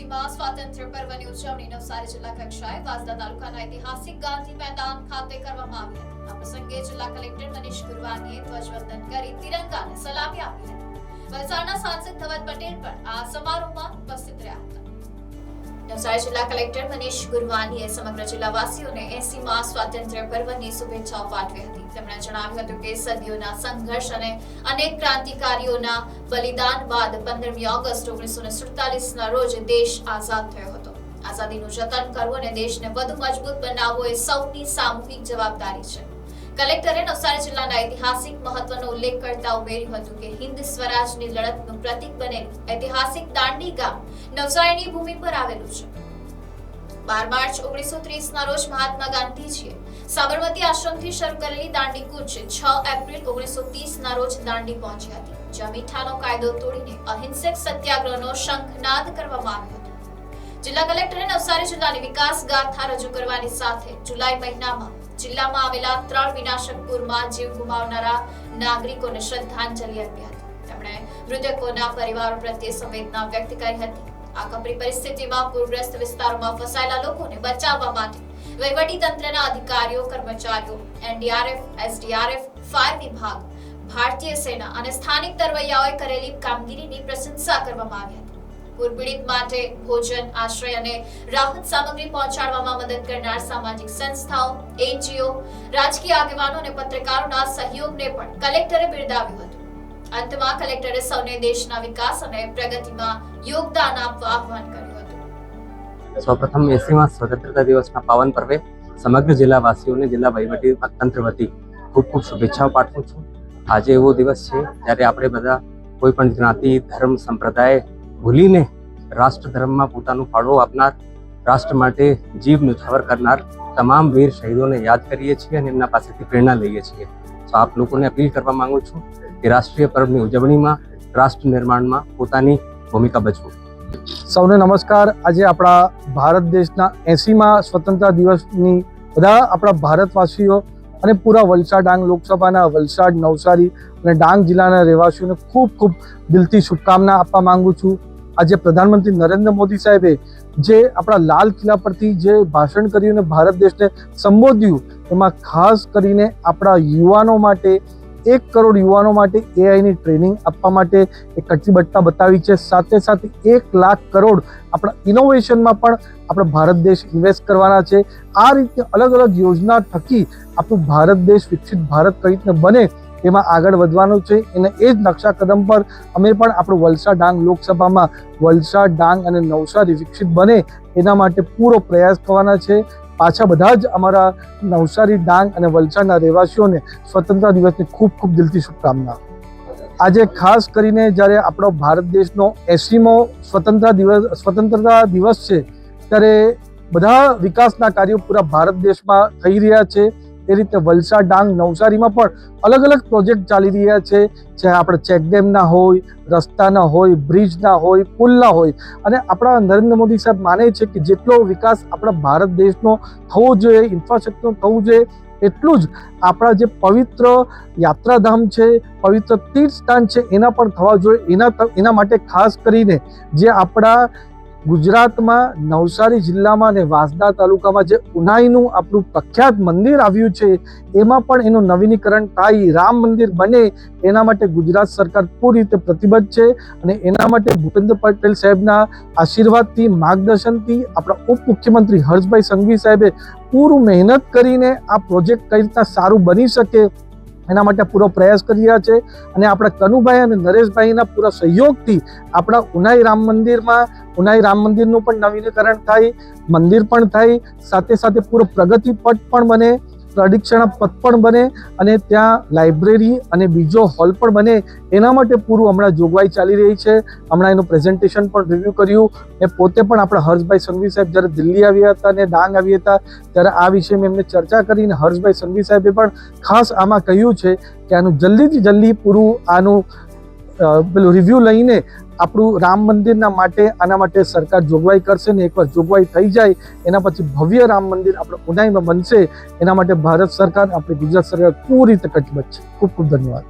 એસીમાં સ્વાતંત્ર્ય પર્વની ઉજવણી નવસારી જિલ્લા કક્ષાએ વાંસદા તાલુકાના ઐતિહાસિક ગાંધી મેદાન ખાતે કરવામાં આવી હતી। આ પ્રસંગે જિલ્લા કલેક્ટર મનીષ ગુરવાનીએ ધ્વજવંદન કરી તિરંગાને સલામી આપી હતી। વલસાડના સાંસદ ધવલ પટેલ પણ આ સમારોહમાં ઉપસ્થિત રહ્યા હતા। નવસારી જિલ્લા કલેક્ટર મનીષ ગુરવાનીએ સમગ્ર જિલ્લાવાસીઓને 80મા સ્વાતંત્ર્ય પર્વની શુભેચ્છાઓ પાઠવી હતી। તેમણે જણાવ્યું હતું કે સદીઓના સંઘર્ષ અને અનેક ક્રાંતિકારીઓના બલિદાન બાદ 15મી ઓગસ્ટ 1947ના રોજ દેશ આઝાદ થયો હતો। આઝાદીનું જતન કરવું અને દેશને વધુ મજબૂત બનાવવો એ સૌની સામૂહિક જવાબદારી છે। કલેક્ટરે નવસારી જિલ્લાના ઐતિહાસિક મહત્વનો ઉલ્લેખ કરતા ઉમેર્યું હતું કે હિન્દ સ્વરાજની લડતનું પ્રતીક બનેલું ઐતિહાસિક દાંડી ગામ નવસારીની ભૂમિ પર આવેલું છે। 12 માર્ચ 1930ના રોજ મહાત્મા ગાંધીજીએ સાબરમતી આશ્રમથી શરૂ કરેલી દાંડી કૂચ 6 એપ્રિલ 1930ના રોજ દાંડી પહોંચી હતી, જ્યાં મીઠાનો કાયદો તોડીને અહિંસક સત્યાગ્રહનો શંખનાદ કરવામાં આવ્યો હતો। જિલ્લા કલેક્ટરે નવસારી જિલ્લાની વિકાસ ગાથા રજૂ કરવાની સાથે જુલાઈ મહિનામાં જિલ્લામાં આવેલા 3 વિનાશક પૂરમાં જીવ ગુમાવનારા નાગરિકોને શ્રદ્ધાંજલિ આપી હતી। તેમણે મૃતકોના પરિવારો પ્રત્યે સંવેદના વ્યક્ત કરી હતી। આ કપરી પરિસ્થિતિમાં પૂરગ્રસ્ત વિસ્તારોમાં ફસાયેલા લોકોને બચાવવા માટે વહીવટી તંત્રના અધિકારીઓ, કર્મચારીઓ, એનડીઆરએફ, એસડીઆરએફ, ફાયર વિભાગ, ભારતીય સેના અને સ્થાનિક તરવૈયાઓએ કરેલી કામગીરીની પ્રશંસા કરવામાં આવી હતી। પૂરપીડિત માટે ભોજન, આશ્રય અને રાહત સામગ્રી પહોંચાડવામાં મદદ કરનાર સામાજિક સંસ્થાઓ, એનજીઓ, રાજકીય આગેવાનો અને પત્રકારોના સહયોગને પણ કલેક્ટરે બિરદાવ્યું હતું। અંતમાં કલેક્ટરે સૌને દેશના વિકાસ અને પ્રગતિમાં યોગદાન આપવા આહ્વાન કર્યું હતું। સૌપ્રથમ 80મા સ્વતંત્રતા દિવસના પાવન પર્વે સમગ્ર જિલ્લાવાસીઓને જિલ્લા વહીવટી તંત્ર વતી ખૂબ ખૂબ શુભેચ્છાઓ પાઠવું છું। આજે એવો દિવસ છે જ્યારે આપણે બધા કોઈ પણ જ્ઞાતિ, ધર્મ, સંપ્રદાય ભૂલીને રાષ્ટ્ર ધર્મમાં પોતાનો ફાળો આપનાર, રાષ્ટ્ર માટે જીવ ન્યોછાવર કરનાર તમામ વીર શહીદોને યાદ કરીએ છીએ અને એમના પાસેથી પ્રેરણા લઈએ છીએ। તો આપ લોકોને અપીલ કરવા માંગુ છું કે રાષ્ટ્રીય પર્વની ઉજવણીમાં, રાષ્ટ્ર નિર્માણમાં પોતાની ભૂમિકા ભજવો। સૌને નમસ્કાર। આજે આપણા ભારત દેશના 80મા સ્વતંત્રતા દિવસની બધા આપણા ભારતવાસીઓ અને પૂરા વલસાડ ડાંગ લોકસભાના વલસાડ, નવસારી અને ડાંગ જિલ્લાના રહેવાસીઓને ખૂબ ખૂબ દિલથી શુભકામના આપવા માંગુ છું। આજે પ્રધાનમંત્રી નરેન્દ્ર મોદી સાહેબે જે આપણા લાલ કિલ્લા પરથી જે ભાષણ કર્યું અને ભારત દેશને સંબોધ્યું, એમાં ખાસ કરીને આપણા યુવાનો માટે 1 કરોડ યુવાનો માટે એઆઈની ટ્રેનિંગ આપવા માટે એક કટિબદ્ધતા બતાવી છે। સાથે સાથે 1 લાખ કરોડ આપણા ઇનોવેશનમાં પણ આપણો ભારત દેશ ઇન્વેસ્ટ કરવાના છે। આ રીતે અલગ અલગ યોજના થકી આપણું ભારત દેશ વિકસિત ભારત કઈ રીતે બને એમાં આગળ વધવાનું છે। અને એ જ નકશા કદમ પર અમે પણ આપણું વલસાડ ડાંગ લોકસભામાં વલસાડ, ડાંગ અને નવસારી વિકસિત બને એના માટે પૂરો પ્રયાસ કરવાના છે। પાછા બધા જ અમારા નવસારી, ડાંગ અને વલસાડના રહેવાસીઓને સ્વતંત્રતા દિવસની ખૂબ ખૂબ દિલથી શુભકામના। આજે ખાસ કરીને જ્યારે આપણો ભારત દેશનો 80મો સ્વતંત્રતા દિવસ છે ત્યારે બધા વિકાસના કાર્યો પૂરા ભારત દેશમાં થઈ રહ્યા છે। એ રીતે વલસાડ, ડાંગ, નવસારીમાં પણ અલગ અલગ પ્રોજેક્ટ ચાલી રહ્યા છે, ચાહે આપણે ચેકડેમના હોય, રસ્તાના હોય, બ્રિજના હોય, પુલના હોય। અને આપણા નરેન્દ્ર મોદી સાહેબ માને છે કે જેટલો વિકાસ આપણા ભારત દેશનો થવો જોઈએ, ઇન્ફ્રાસ્ટ્રક્ચર થવું જોઈએ, એટલું જ આપણા જે પવિત્ર યાત્રાધામ છે, પવિત્ર તીર્થ સ્થાન છે એના પણ થવા જોઈએ। એના માટે ખાસ કરીને જે આપણા ગુજરાતમાં નવસારી જિલ્લામાં અને વાંસદા તાલુકામાં જે ઉનાઈનું આપણું પ્રખ્યાત મંદિર આવ્યું છે એમાં પણ એનું નવીનીકરણ થાય, રામ મંદિર બને એના માટે ગુજરાત સરકાર પૂરી રીતે પ્રતિબદ્ધ છે। અને એના માટે ભૂપેન્દ્ર પટેલ સાહેબના આશીર્વાદથી, માર્ગદર્શનથી આપણા ઉપમુખ્યમંત્રી હર્ષભાઈ સંઘવી સાહેબે પૂરું મહેનત કરીને આ પ્રોજેક્ટ કઈ રીતના સારું બની શકે એના માટે પૂરો પ્રયાસ કરી રહ્યા છે। અને આપણા કનુભાઈ અને નરેશભાઈના પૂરા સહયોગથી આપણા ઉનાઈ રામ મંદિરનું પણ નવીનીકરણ થાય, મંદિર પણ થાય, સાથે સાથે પૂરો પ્રગતિ પથ પણ બને, પ્રદક્ષિણા પથ પણ બને અને ત્યાં લાઇબ્રેરી અને બીજો હોલ પણ બને। એના માટે પૂરું હમણાં જોગવાઈ ચાલી રહી છે। હમણાં એનું પ્રેઝન્ટેશન પણ રિવ્યૂ કર્યું। એ પોતે પણ આપણા હર્ષભાઈ સંઘવી સાહેબ જ્યારે દિલ્હી આવ્યા હતા અને ડાંગ આવ્યા હતા ત્યારે આ વિષયમાં એમને ચર્ચા કરીને હર્ષભાઈ સંઘવી સાહેબે પણ ખાસ આમાં કહ્યું છે કે આનું જલ્દીથી જલ્દી પૂરું આનું પેલું રિવ્યૂ લઈને આપણું રામ મંદિરના માટે આના માટે સરકાર જોગવાઈ કરશે ને એકવાર જોગવાઈ થઈ જાય એના પછી ભવ્ય રામ મંદિર આપણે ઉનાઈમાં બનશે। એના માટે ભારત સરકાર, આપણી ગુજરાત સરકાર પૂરી રીતે કટિબદ્ધ છે। ખૂબ ખૂબ ધન્યવાદ।